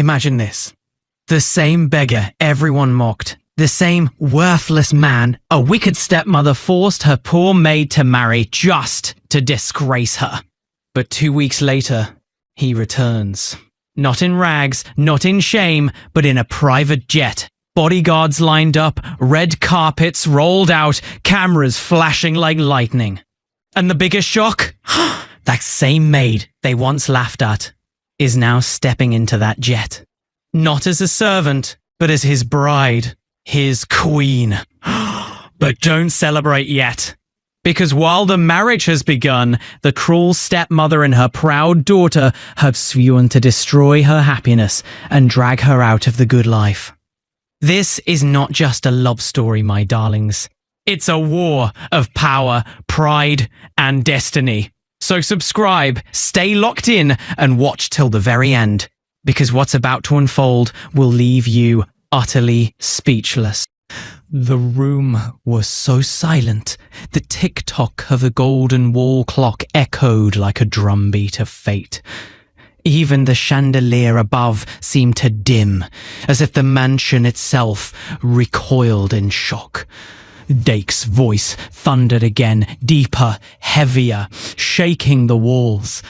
Imagine this. The same beggar everyone mocked, the same worthless man a wicked stepmother forced her poor maid to marry just to disgrace her. But 2 weeks later, he returns. Not in rags, not in shame, but in a private jet. Bodyguards lined up, red carpets rolled out, cameras flashing like lightning. And the biggest shock? That same maid they once laughed at is now stepping into that jet. Not as a servant, but as his bride, his queen. But don't celebrate yet. Because while the marriage has begun, the cruel stepmother and her proud daughter have sworn to destroy her happiness and drag her out of the good life. This is not just a love story, my darlings. It's a war of power, pride, and destiny. So subscribe, stay locked in, and watch till the very end. Because what's about to unfold will leave you utterly speechless. The room was so silent, the tick-tock of the golden wall clock echoed like a drumbeat of fate. Even the chandelier above seemed to dim, as if the mansion itself recoiled in shock. Dake's voice thundered again, deeper, heavier, shaking the walls.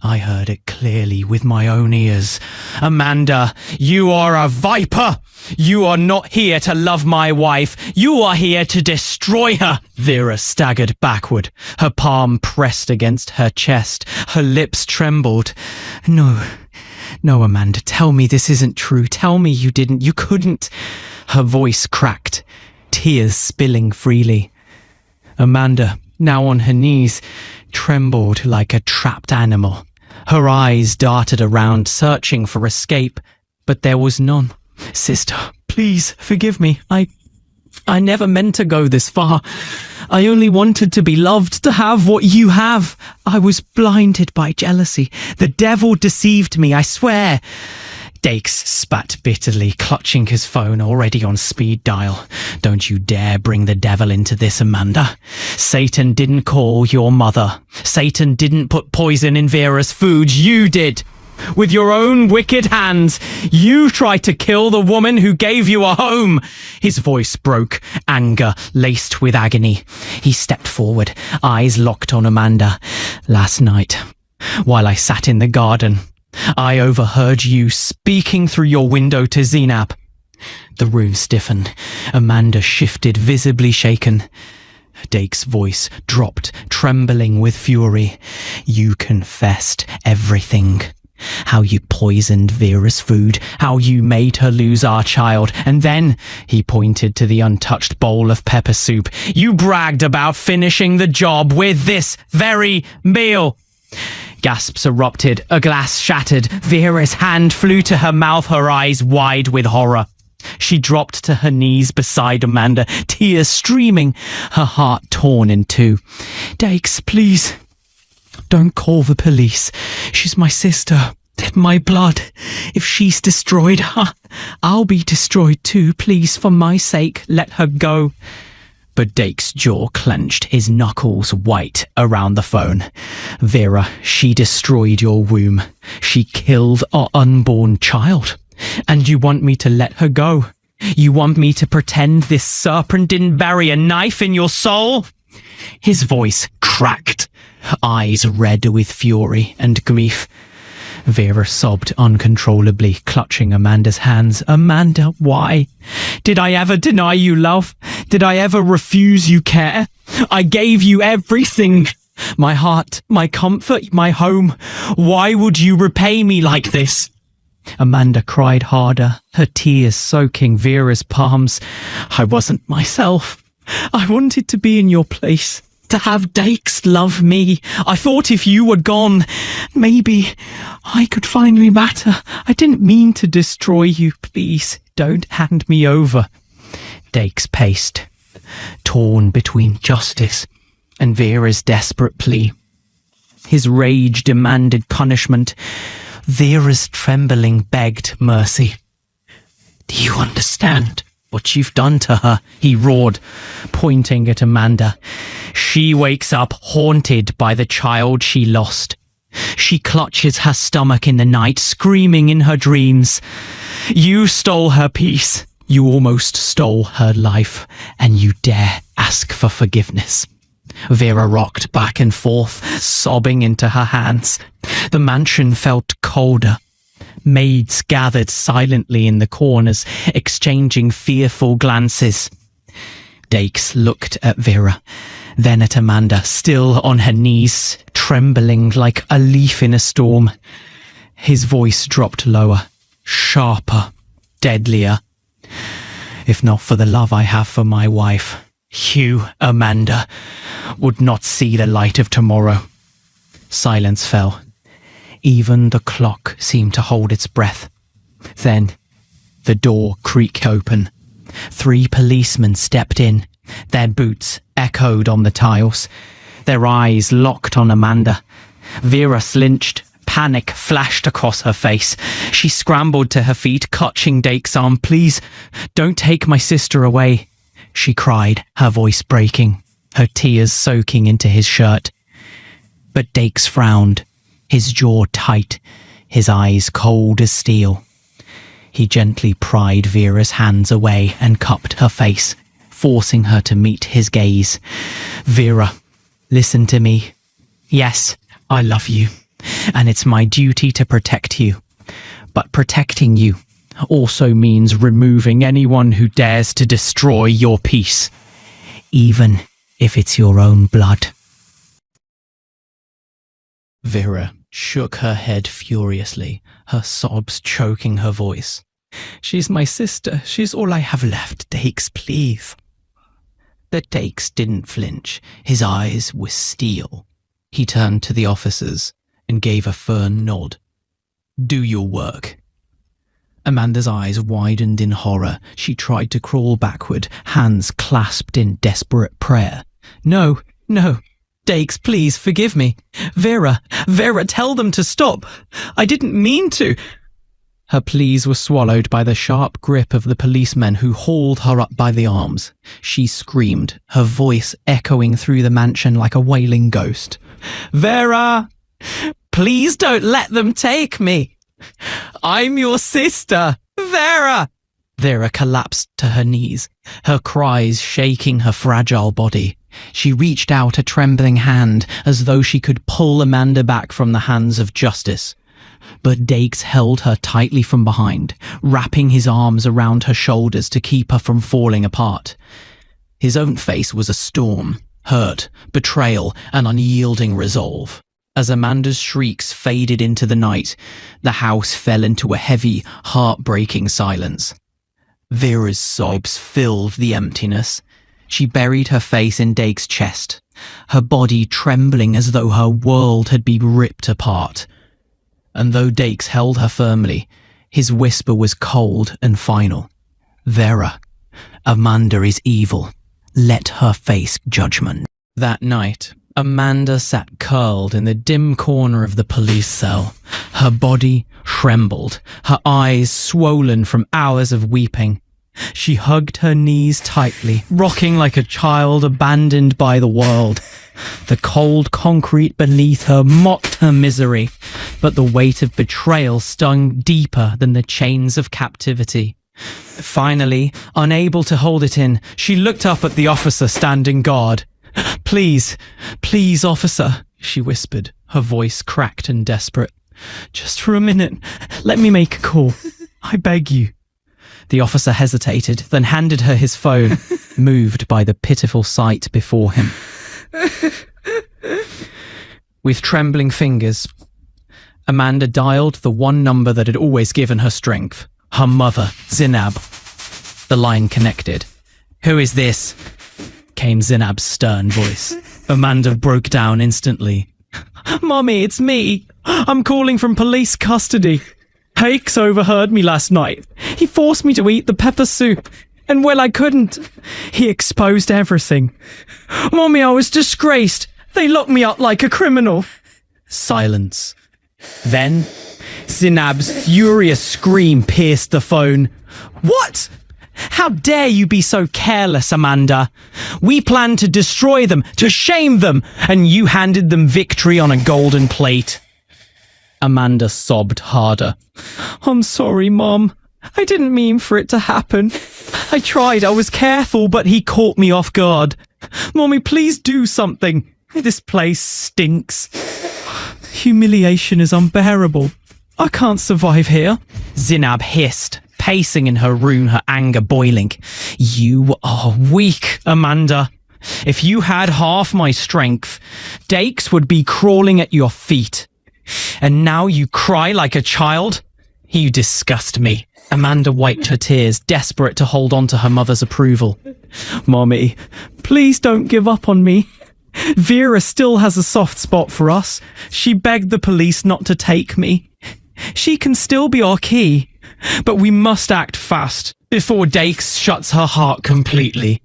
I heard it clearly with my own ears. Amanda, you are a viper! You are not here to love my wife. You are here to destroy her. Vera staggered backward, her palm pressed against her chest. Her lips trembled. No, Amanda, tell me this isn't true. Tell me you didn't, you couldn't. Her voice cracked, tears spilling freely. Amanda, now on her knees, trembled like a trapped animal. Her eyes darted around, searching for escape, but there was none. Sister, please forgive me. I never meant to go this far. I only wanted to be loved, to have what you have. I was blinded by jealousy. The devil deceived me, I swear. Dakes spat bitterly, clutching his phone already on speed dial. Don't you dare bring the devil into this, Amanda. Satan didn't call your mother. Satan didn't put poison in Vera's food. You did. With your own wicked hands, you tried to kill the woman who gave you a home. His voice broke, anger laced with agony. He stepped forward, eyes locked on Amanda. Last night, while I sat in the garden, I overheard you speaking through your window to Zenab. The room stiffened. Amanda shifted, visibly shaken. Dake's voice dropped, trembling with fury. You confessed everything. How you poisoned Vera's food, how you made her lose our child, and then, he pointed to the untouched bowl of pepper soup, you bragged about finishing the job with this very meal. Gasps erupted, a glass shattered, Vera's hand flew to her mouth, her eyes wide with horror. She dropped to her knees beside Amanda, tears streaming, her heart torn in two. Dakes, please, don't call the police. She's my sister, my blood. If she's destroyed, I'll be destroyed too. Please, for my sake, let her go. But Dake's jaw clenched, his knuckles white around the phone. Vera, she destroyed your womb. She killed our unborn child. And you want me to let her go? You want me to pretend this serpent didn't bury a knife in your soul? His voice cracked, eyes red with fury and grief. Vera sobbed uncontrollably, clutching Amanda's hands. Amanda, why? Did I ever deny you love? Did I ever refuse you care? I gave you everything. My heart, my comfort, my home. Why would you repay me like this? Amanda cried harder, her tears soaking Vera's palms. I wasn't myself. I wanted to be in your place. To have Dakes love me. I thought if you were gone, maybe I could finally matter. I didn't mean to destroy you. Please, don't hand me over. Dakes paced, torn between justice and Vera's desperate plea. His rage demanded punishment. Vera's trembling begged mercy. Do you understand what you've done to her? He roared, pointing at Amanda. She wakes up haunted by the child she lost. She clutches her stomach in the night, screaming in her dreams. You stole her peace. You almost stole her life, and you dare ask for forgiveness. Vera rocked back and forth, sobbing into her hands. The mansion felt colder. Maids gathered silently in the corners, exchanging fearful glances. Dakes looked at Vera, then at Amanda, still on her knees, trembling like a leaf in a storm. His voice dropped lower, sharper, deadlier. If not for the love I have for my wife, you, Amanda, would not see the light of tomorrow. Silence fell. Even the clock seemed to hold its breath. Then, the door creaked open. 3 policemen stepped in. Their boots echoed on the tiles. Their eyes locked on Amanda. Vera flinched. Panic flashed across her face. She scrambled to her feet, clutching Dake's arm. "Please, don't take my sister away," she cried, her voice breaking, her tears soaking into his shirt. But Dakes frowned, his jaw tight, his eyes cold as steel. He gently pried Vera's hands away and cupped her face, forcing her to meet his gaze. "Vera, listen to me. Yes, I love you, and it's my duty to protect you. But protecting you also means removing anyone who dares to destroy your peace, even if it's your own blood." Vera shook her head furiously, her sobs choking her voice. "She's my sister. She's all I have left. Dakes, please." But Dakes didn't flinch. His eyes were steel. He turned to the officers and gave a firm nod. "Do your work." Amanda's eyes widened in horror. She tried to crawl backward, hands clasped in desperate prayer. "No, no. Dakes, please, forgive me. Vera, tell them to stop. I didn't mean to." Her pleas were swallowed by the sharp grip of the policemen who hauled her up by the arms. She screamed, her voice echoing through the mansion like a wailing ghost. "Vera, please don't let them take me. I'm your sister, Vera." Vera collapsed to her knees, her cries shaking her fragile body. She reached out a trembling hand as though she could pull Amanda back from the hands of justice. But Dakes held her tightly from behind, wrapping his arms around her shoulders to keep her from falling apart. His own face was a storm, hurt, betrayal, and unyielding resolve. As Amanda's shrieks faded into the night, the house fell into a heavy, heartbreaking silence. Vera's sobs filled the emptiness. She buried her face in Dake's chest, her body trembling as though her world had been ripped apart. And though Dakes held her firmly, his whisper was cold and final. "Vera, Amanda is evil. Let her face judgment." That night, Amanda sat curled in the dim corner of the police cell. Her body trembled, her eyes swollen from hours of weeping. She hugged her knees tightly, rocking like a child abandoned by the world. The cold concrete beneath her mocked her misery, but the weight of betrayal stung deeper than the chains of captivity. Finally, unable to hold it in, she looked up at the officer standing guard. Please, officer," she whispered, her voice cracked and desperate. "Just for a minute, let me make a call. I beg you." The officer hesitated, then handed her his phone, moved by the pitiful sight before him. With trembling fingers, Amanda dialed the one number that had always given her strength, her mother, Zinab. The line connected. "Who is this?" came Zinab's stern voice. Amanda broke down instantly. "Mommy, it's me. I'm calling from police custody. Hakes overheard me last night. He forced me to eat the pepper soup, and when I couldn't, he exposed everything. Mommy, I was disgraced. They locked me up like a criminal." Silence. Then, Zinab's furious scream pierced the phone. "What? How dare you be so careless, Amanda? We planned to destroy them, to shame them, and you handed them victory on a golden plate." Amanda sobbed harder. I'm sorry, Mom. I didn't mean for it to happen. I tried, I was careful, but he caught me off guard. Mommy, please do something. This place stinks. Humiliation is unbearable. I can't survive here. Zinab hissed, pacing in her room, her anger boiling. You are weak, Amanda. If you had half my strength, Dakes would be crawling at your feet. And now you cry like a child? You disgust me. Amanda wiped her tears, desperate to hold on to her mother's approval. Mommy, please don't give up on me. Vera still has a soft spot for us. She begged the police not to take me. She can still be our key, but we must act fast before Dakes shuts her heart completely.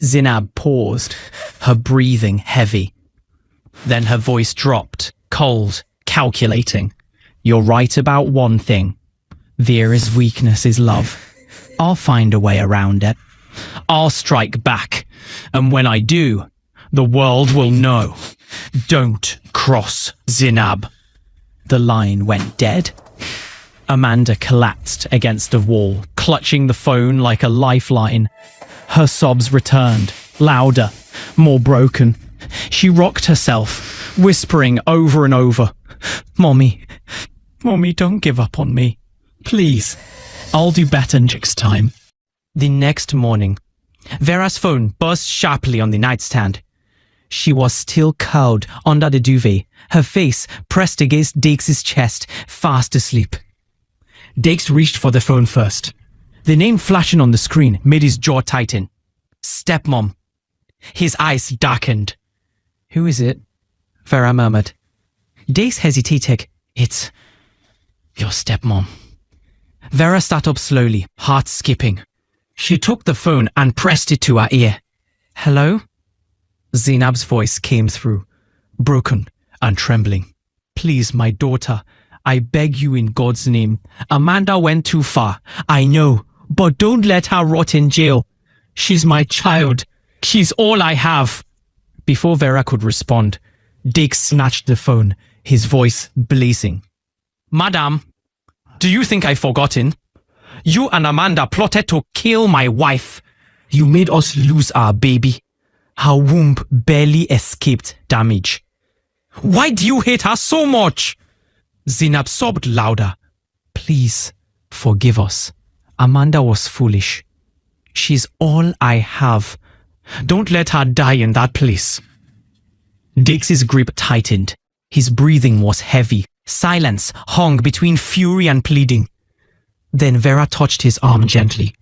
Zinab paused, her breathing heavy. Then her voice dropped, cold, calculating. You're right about one thing. Vera's weakness is love. I'll find a way around it. I'll strike back, and when I do, the world will know. Don't cross Zinab. The line went dead. Amanda collapsed against a wall, clutching the phone like a lifeline. Her sobs returned, louder, more broken. She rocked herself, whispering over and over, Mommy, don't give up on me. Please, I'll do better next time. The next morning, Vera's phone buzzed sharply on the nightstand. She was still curled under the duvet, her face pressed against Dakes' chest, fast asleep. Dakes reached for the phone first. The name flashing on the screen made his jaw tighten. Stepmom. His eyes darkened. Who is it? Vera murmured. Dakes hesitated. It's your stepmom. Vera sat up slowly, heart skipping. She took the phone and pressed it to her ear. Hello? Zainab's voice came through, broken and trembling. Please, my daughter, I beg you in God's name. Amanda went too far, I know, but don't let her rot in jail. She's my child. She's all I have. Before Vera could respond, Dick snatched the phone, his voice blazing. Madam, do you think I've forgotten? You and Amanda plotted to kill my wife. You made us lose our baby. Her womb barely escaped damage. Why do you hate her so much? Zainab sobbed louder. Please, forgive us. Amanda was foolish. She's all I have. Don't let her die in that place. Dixie's grip tightened. His breathing was heavy. Silence hung between fury and pleading. Then Vera touched his arm gently.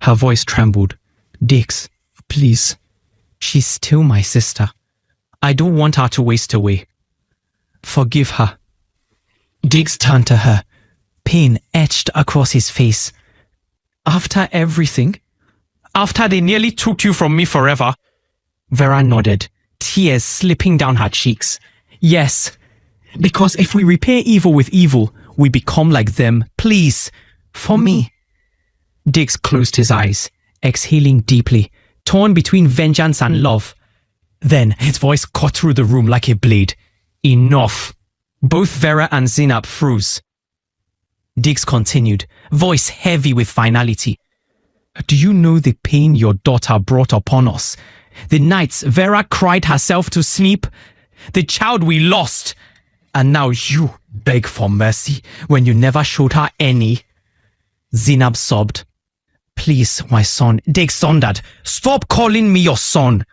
Her voice trembled. Dix, please. She's still my sister. I don't want her to waste away. Forgive her. Dix turned to her. Pain etched across his face. After everything? After they nearly took you from me forever? Vera nodded, tears slipping down her cheeks. Yes, because if we repay evil with evil, we become like them. Please, for me. Dix closed his eyes, exhaling deeply, torn between vengeance and love. Then his voice cut through the room like a blade. Enough. Both Vera and Zainab froze. Dix continued, voice heavy with finality. Do you know the pain your daughter brought upon us? The nights Vera cried herself to sleep? The child we lost? And now you beg for mercy when you never showed her any? Zainab sobbed. Please, my son, Dix thundered. Stop calling me your son.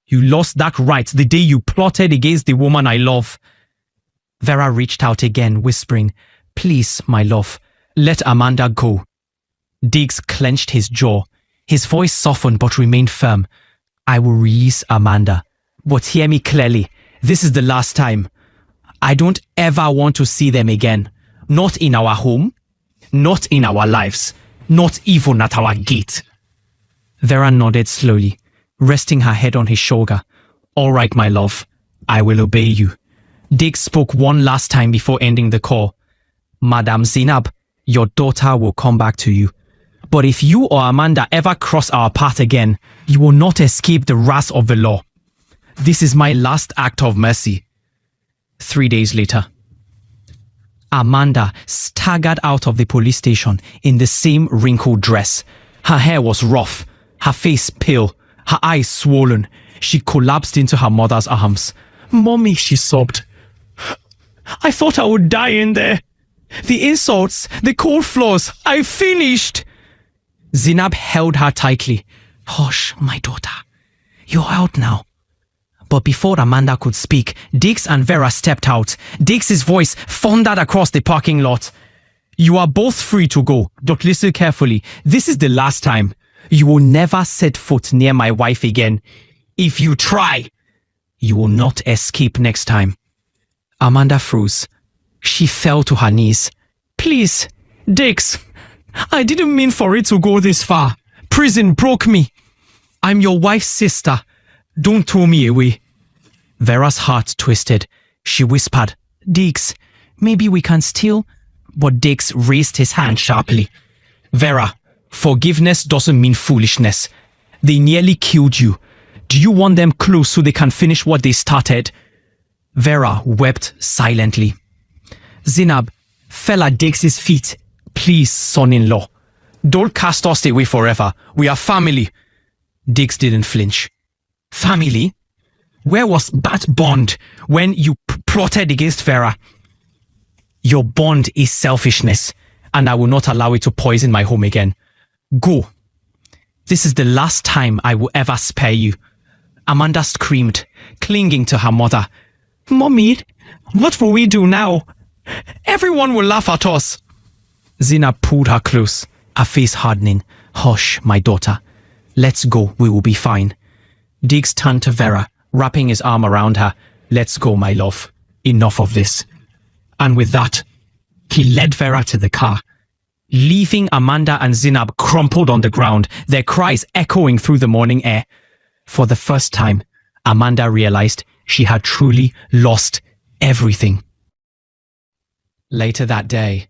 You lost that right the day you plotted against the woman I love. Vera reached out again, whispering, Please, my love, let Amanda go. Diggs clenched his jaw. His voice softened but remained firm. I will release Amanda. But hear me clearly. This is the last time. I don't ever want to see them again. Not in our home. Not in our lives. Not even at our gate. Vera nodded slowly, resting her head on his shoulder. All right, my love. I will obey you. Diggs spoke one last time before ending the call. Madam Zainab, your daughter will come back to you. But if you or Amanda ever cross our path again, you will not escape the wrath of the law. This is my last act of mercy. 3 days later. Amanda staggered out of the police station in the same wrinkled dress. Her hair was rough, her face pale, her eyes swollen. She collapsed into her mother's arms. "Mommy," she sobbed. "I thought I would die in there. The insults, the cold floors, I finished." Zinab held her tightly. "Hush, my daughter. You're out now." But before Amanda could speak, Dix and Vera stepped out. Dix's voice thundered across the parking lot. "You are both free to go, but listen carefully. This is the last time. You will never set foot near my wife again. If you try, you will not escape next time." Amanda froze. She fell to her knees. "Please, Dix, I didn't mean for it to go this far. Prison broke me. I'm your wife's sister. Don't throw me away." Vera's heart twisted. She whispered, "Dix, maybe we can still..." But Dix raised his hand sharply. "Vera, forgiveness doesn't mean foolishness. They nearly killed you. Do you want them close so they can finish what they started?" Vera wept silently. Zinab fell at Dix's feet. "Please, son-in-law, don't cast us away forever. We are family." Dix didn't flinch. "Family? Where was that bond when you plotted against Vera?" "Your bond is selfishness, and I will not allow it to poison my home again. Go. This is the last time I will ever spare you." Amanda screamed, clinging to her mother. "Mommy, what will we do now? Everyone will laugh at us." Zina pulled her close, her face hardening. "Hush, my daughter. Let's go, we will be fine." Diggs turned to Vera, wrapping his arm around her. "Let's go, my love. Enough of this." And with that, he led Vera to the car, leaving Amanda and Zinab crumpled on the ground, their cries echoing through the morning air. For the first time, Amanda realized she had truly lost everything. Later that day,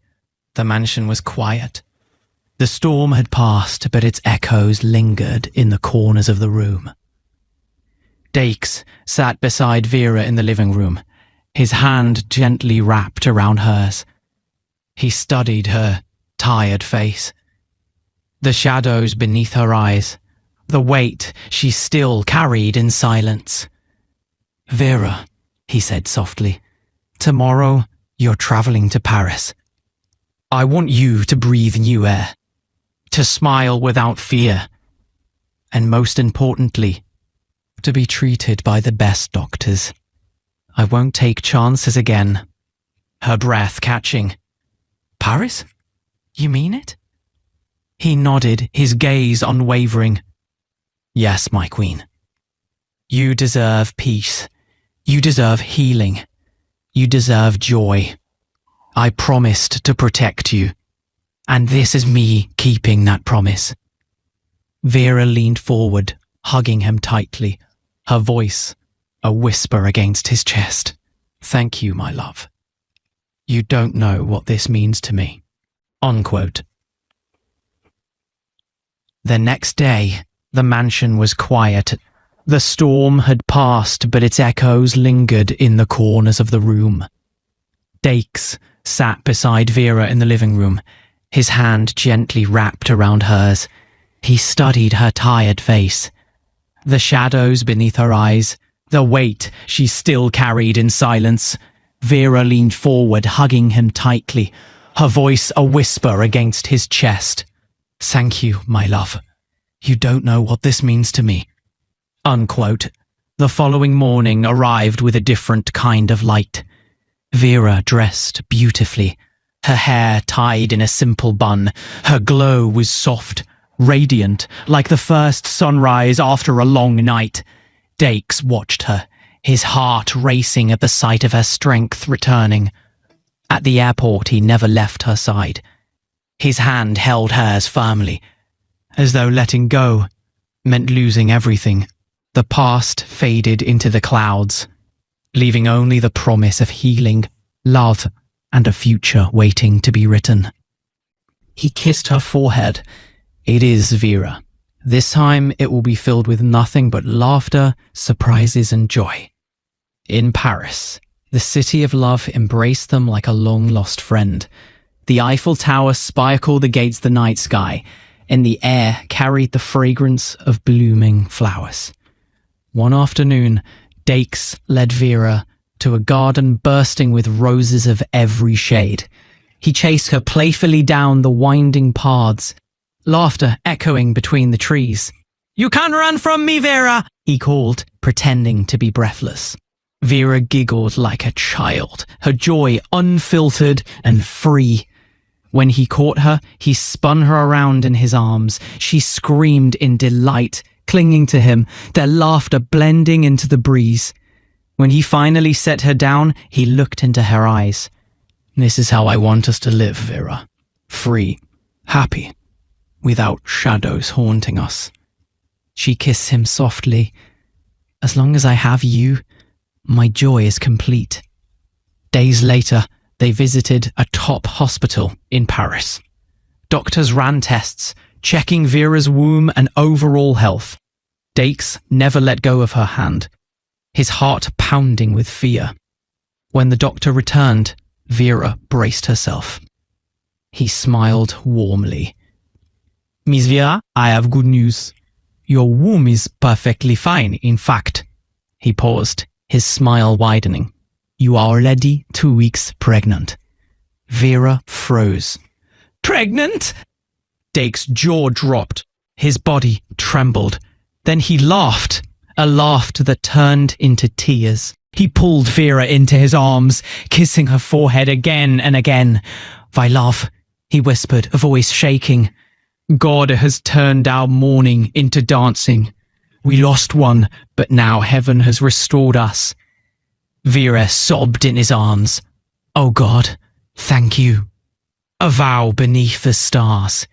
the mansion was quiet. The storm had passed, but its echoes lingered in the corners of the room. Dakes sat beside Vera in the living room, his hand gently wrapped around hers. He studied her tired face, the shadows beneath her eyes, the weight she still carried in silence. "Vera," he said softly, "tomorrow you're traveling to Paris. I want you to breathe new air, to smile without fear, and most importantly, to be treated by the best doctors. I won't take chances again." Her breath catching. "Paris? You mean it?" He nodded, his gaze unwavering. "Yes, my queen. You deserve peace. You deserve healing. You deserve joy. I promised to protect you, and this is me keeping that promise." Vera leaned forward, hugging him tightly, her voice a whisper against his chest. "Thank you, my love. You don't know what this means to me." Unquote. The next day, the mansion was quiet. The storm had passed, but its echoes lingered in the corners of the room. Dakes sat beside Vera in the living room, his hand gently wrapped around hers. He studied her tired face, the shadows beneath her eyes, the weight she still carried in silence. Vera leaned forward, hugging him tightly, her voice a whisper against his chest. "Thank you, my love. You don't know what this means to me." Unquote. The following morning arrived with a different kind of light. Vera dressed beautifully, her hair tied in a simple bun. Her glow was soft, radiant, like the first sunrise after a long night. Dakes watched her, his heart racing at the sight of her strength returning. At the airport, he never left her side. His hand held hers firmly, as though letting go meant losing everything. The past faded into the clouds, leaving only the promise of healing, love, and a future waiting to be written. He kissed her forehead. "It is, Vera. This time it will be filled with nothing but laughter, surprises, and joy. In Paris, The city of love embraced them like a long-lost friend. The Eiffel Tower sparkled against the night sky, and the air carried the fragrance of blooming flowers. One afternoon, Dakes led Vera to a garden bursting with roses of every shade. He chased her playfully down the winding paths, laughter echoing between the trees. "You can't run from me, Vera," he called, pretending to be breathless. Vera giggled like a child, her joy unfiltered and free. When he caught her, he spun her around in his arms. She screamed in delight, clinging to him, their laughter blending into the breeze. When he finally set her down, he looked into her eyes. "This is how I want us to live, Vera. Free, happy, without shadows haunting us." She kissed him softly. "As long as I have you, my joy is complete." Days later, they visited a top hospital in Paris. Doctors ran tests, checking Vera's womb and overall health. Dakes never let go of her hand, his heart pounding with fear. When the doctor returned, Vera braced herself. He smiled warmly. "Miss Vera, I have good news. Your womb is perfectly fine, in fact." He paused, his smile widening. "You are already 2 weeks pregnant." Vera froze. "Pregnant?" Dake's jaw dropped. His body trembled. Then he laughed, a laugh that turned into tears. He pulled Vera into his arms, kissing her forehead again and again. "My love," he whispered, a voice shaking. "God has turned our mourning into dancing. We lost one, but now heaven has restored us." Vera sobbed in his arms. "Oh God, thank you." A vow beneath the stars.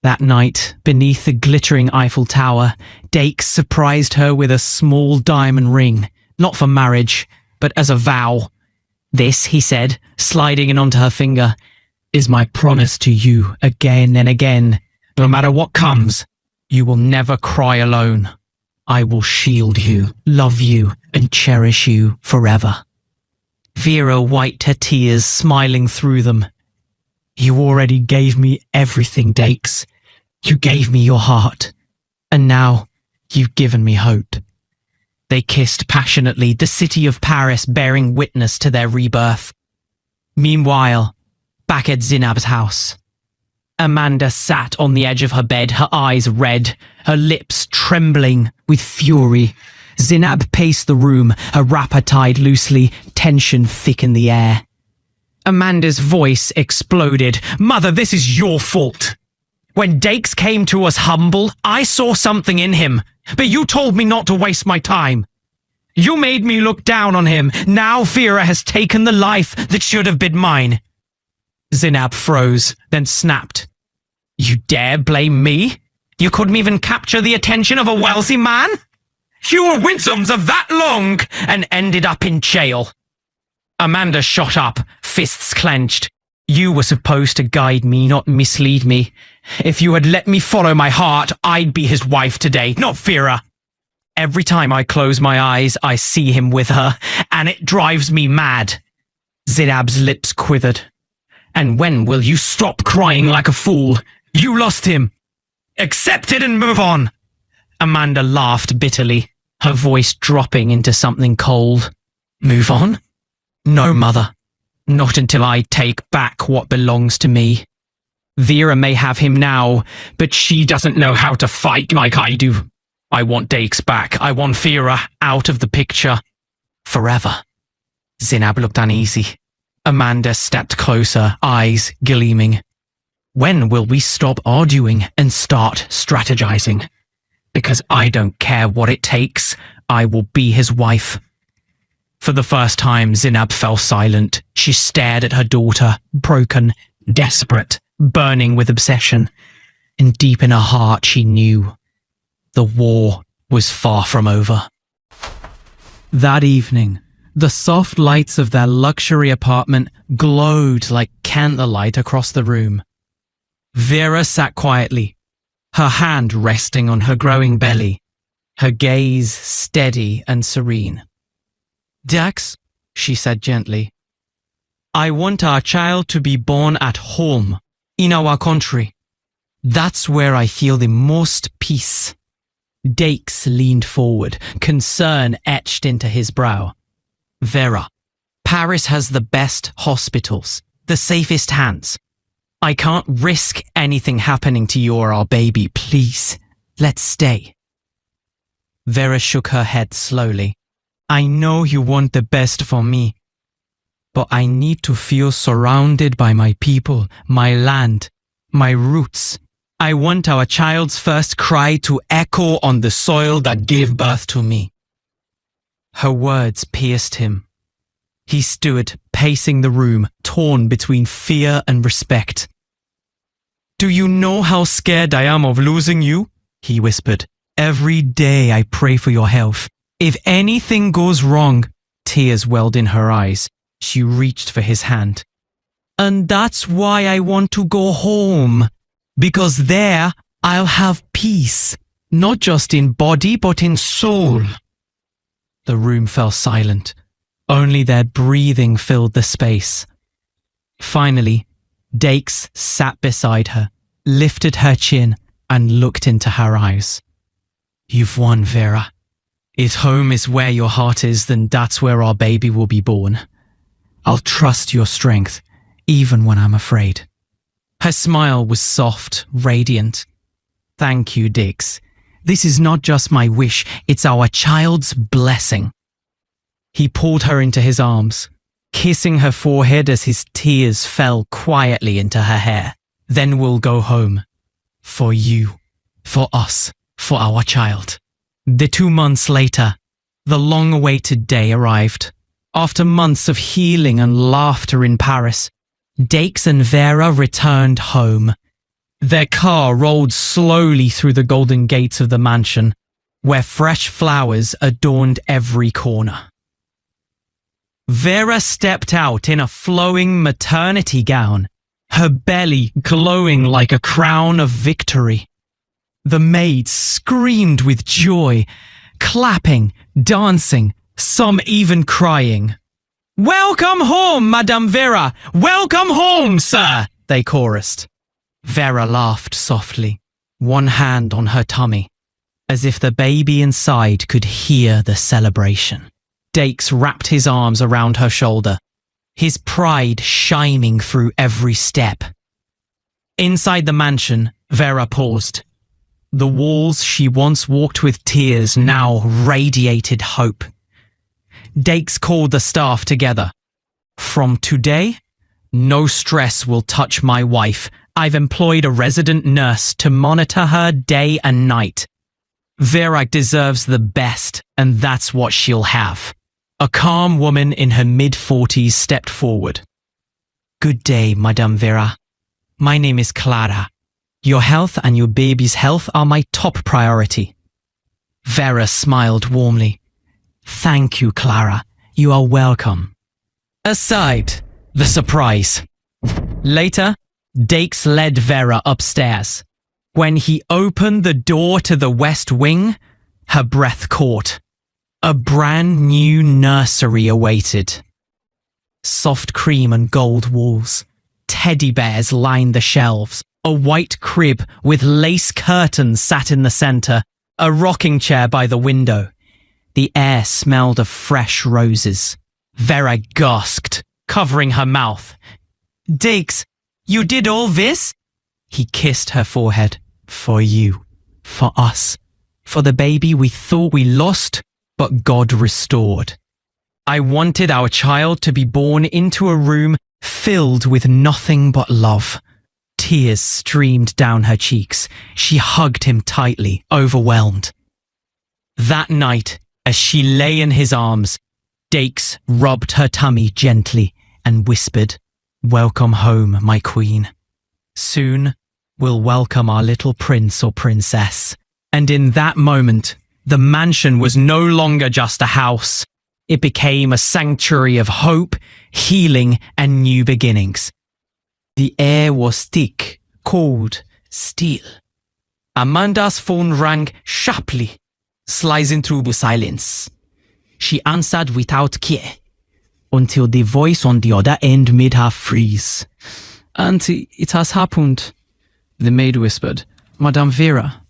That night, beneath the glittering Eiffel Tower, Dakes surprised her with a small diamond ring, not for marriage, but as a vow. "This," he said, sliding it onto her finger, "is my promise to you again and again. No matter what comes, you will never cry alone. I will shield you, love you, and cherish you forever." Vera wiped her tears, smiling through them. "You already gave me everything, Dakes. You gave me your heart. And now you've given me hope." They kissed passionately, the city of Paris bearing witness to their rebirth. Meanwhile, back at Zinab's house, Amanda sat on the edge of her bed, her eyes red, her lips trembling with fury. Zinab paced the room, her wrapper tied loosely, tension thick in the air. Amanda's voice exploded. "Mother, this is your fault. When Dakes came to us humble, I saw something in him, but you told me not to waste my time. You made me look down on him. Now Vera has taken the life that should have been mine." Zinab froze, then snapped. "You dare blame me? You couldn't even capture the attention of a wealthy man? You were winsomes of that long and ended up in jail." Amanda shot up, fists clenched. "You were supposed to guide me, not mislead me. If you had let me follow my heart, I'd be his wife today, not Vera. Every time I close my eyes, I see him with her, and it drives me mad." Zinab's lips quivered. "And when will you stop crying like a fool? You lost him. Accept it and move on." Amanda laughed bitterly, her voice dropping into something cold. "Move on? No, Mother. Not until I take back what belongs to me. Vera may have him now, but she doesn't know how to fight like I do. I want Dakes back. I want Vera out of the picture. Forever." Zinab looked uneasy. Amanda stepped closer, eyes gleaming. "When will we stop arguing and start strategizing? Because I don't care what it takes. I will be his wife." For the first time, Zinab fell silent. She stared at her daughter, broken, desperate, burning with obsession. And deep in her heart, she knew the war was far from over. That evening, the soft lights of their luxury apartment glowed like candlelight across the room. Vera sat quietly, her hand resting on her growing belly, her gaze steady and serene. "Dax," she said gently. I want our child to be born at home, in our country. That's where I feel the most peace. Dakes leaned forward, concern etched into his brow. Vera, Paris has the best hospitals, the safest hands. I can't risk anything happening to you or our baby. Please, let's stay. Vera shook her head slowly. I know you want the best for me, but I need to feel surrounded by my people, my land, my roots. I want our child's first cry to echo on the soil that gave birth to me. Her words pierced him. He stood, pacing the room, torn between fear and respect. Do you know how scared I am of losing you? He whispered. Every day I pray for your health. If anything goes wrong, tears welled in her eyes. She reached for his hand. And that's why I want to go home. Because there I'll have peace, not just in body but in soul. The room fell silent. Only their breathing filled the space. Finally, Dakes sat beside her, lifted her chin, and looked into her eyes. You've won, Vera. If home is where your heart is, then that's where our baby will be born. I'll trust your strength, even when I'm afraid. Her smile was soft, radiant. Thank you, Dakes. This is not just my wish, it's our child's blessing. He pulled her into his arms, kissing her forehead as his tears fell quietly into her hair. Then we'll go home. For you, for us, for our child. The 2 months later, the long-awaited day arrived. After months of healing and laughter in Paris, Dakes and Vera returned home. Their car rolled slowly through the golden gates of the mansion, where fresh flowers adorned every corner. Vera stepped out in a flowing maternity gown, her belly glowing like a crown of victory. The maids screamed with joy, clapping, dancing, some even crying. Welcome home, Madame Vera! Welcome home, sir! They chorused. Vera laughed softly, one hand on her tummy, as if the baby inside could hear the celebration. Dakes wrapped his arms around her shoulder, his pride shining through every step. Inside the mansion, Vera paused. The walls she once walked with tears now radiated hope. Dakes called the staff together. From today, no stress will touch my wife. I've employed a resident nurse to monitor her day and night. Vera deserves the best, and that's what she'll have. A calm woman in her mid-40s stepped forward. Good day, Madame Vera. My name is Clara. Your health and your baby's health are my top priority. Vera smiled warmly. Thank you, Clara. You are welcome. Aside, the surprise. Later, Dakes led Vera upstairs. When he opened the door to the west wing, her breath caught. A brand new nursery awaited. Soft cream and gold walls. Teddy bears lined the shelves. A white crib with lace curtains sat in the center. A rocking chair by the window. The air smelled of fresh roses. Vera gasped, covering her mouth. Dakes, you did all this? He kissed her forehead. For you. For us. For the baby we thought we lost, but God restored. I wanted our child to be born into a room filled with nothing but love. Tears streamed down her cheeks. She hugged him tightly, overwhelmed. That night, as she lay in his arms, Dakes rubbed her tummy gently and whispered, Welcome home, my queen. Soon, we'll welcome our little prince or princess. And in that moment, the mansion was no longer just a house. It became a sanctuary of hope, healing, and new beginnings. The air was thick, cold, still. Amanda's phone rang sharply, slicing through the silence. She answered without care. until the voice on the other end made her freeze. "Auntie, it has happened," the maid whispered. "Madame Vera,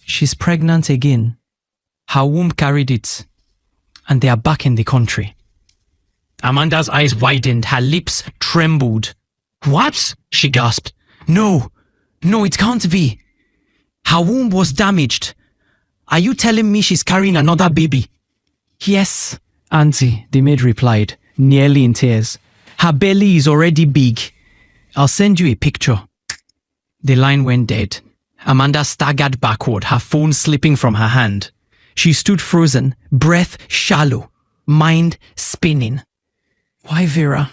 she's pregnant again. Her womb carried it, and they are back in the country." Amanda's eyes widened, her lips trembled. "What?" she gasped. No, it can't be. Her womb was damaged. Are you telling me she's carrying another baby?" "Yes, Auntie," the maid replied, nearly in tears. "Her belly is already big. I'll send you a picture." The line went dead. Amanda staggered backward, her phone slipping from her hand. She stood frozen, breath shallow, mind spinning. Why Vera?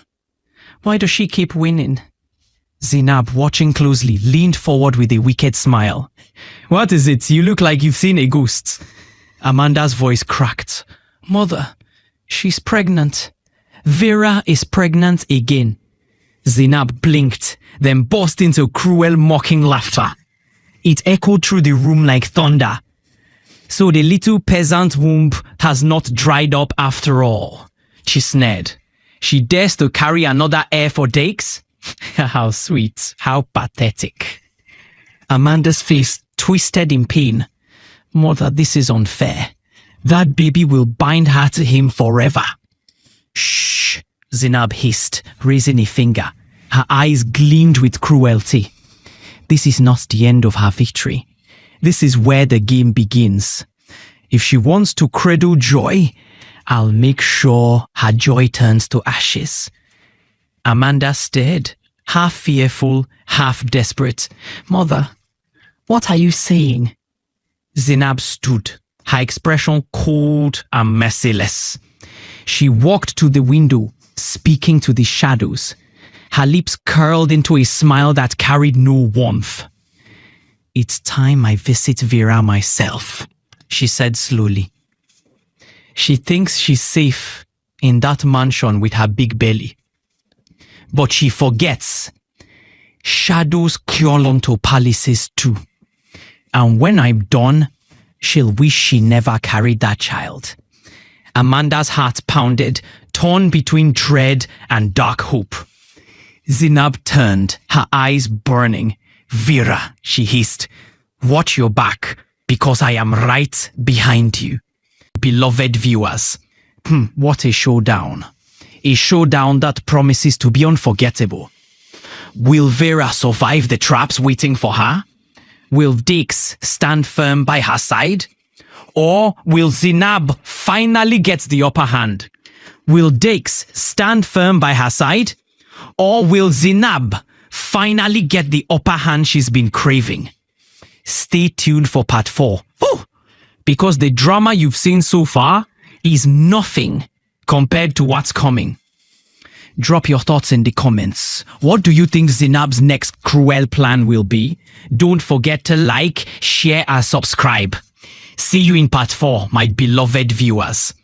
Why does she keep winning? Zainab, watching closely, leaned forward with a wicked smile. "What is it? You look like you've seen a ghost." Amanda's voice cracked. "Mother, she's pregnant. Vera is pregnant again." Zainab blinked, then burst into cruel, mocking laughter. It echoed through the room like thunder. "So the little peasant womb has not dried up after all," she sneered. "She dares to carry another heir for Dakes? How sweet, how pathetic." Amanda's face twisted in pain. "Mother, this is unfair. That baby will bind her to him forever." "Shh," Zainab hissed, raising a finger. Her eyes gleamed with cruelty. "This is not the end of her victory. This is where the game begins. If she wants to cradle joy, I'll make sure her joy turns to ashes." Amanda stared, half fearful, half desperate. "Mother, what are you saying?" Zainab stood, her expression cold and merciless. She walked to the window, speaking to the shadows. Her lips curled into a smile that carried no warmth. "It's time I visit Vera myself," she said slowly. "She thinks she's safe in that mansion with her big belly. But she forgets. Shadows crawl onto palaces too. And when I'm done, she'll wish she never carried that child." Amanda's heart pounded, torn between dread and dark hope. Zainab turned, her eyes burning. "Vera," she hissed, "watch your back, because I am right behind you." Beloved viewers, what a showdown. A showdown that promises to be unforgettable. Will Vera survive the traps waiting for her? Will Dix stand firm by her side? Or will Zainab finally get the upper hand? Will Dix stand firm by her side? Or will Zainab finally get the upper hand she's been craving? Stay tuned for part 4. Because the drama you've seen so far is nothing compared to what's coming. Drop your thoughts in the comments. What do you think Zainab's next cruel plan will be? Don't forget to like, share and subscribe. See you in part 4, my beloved viewers.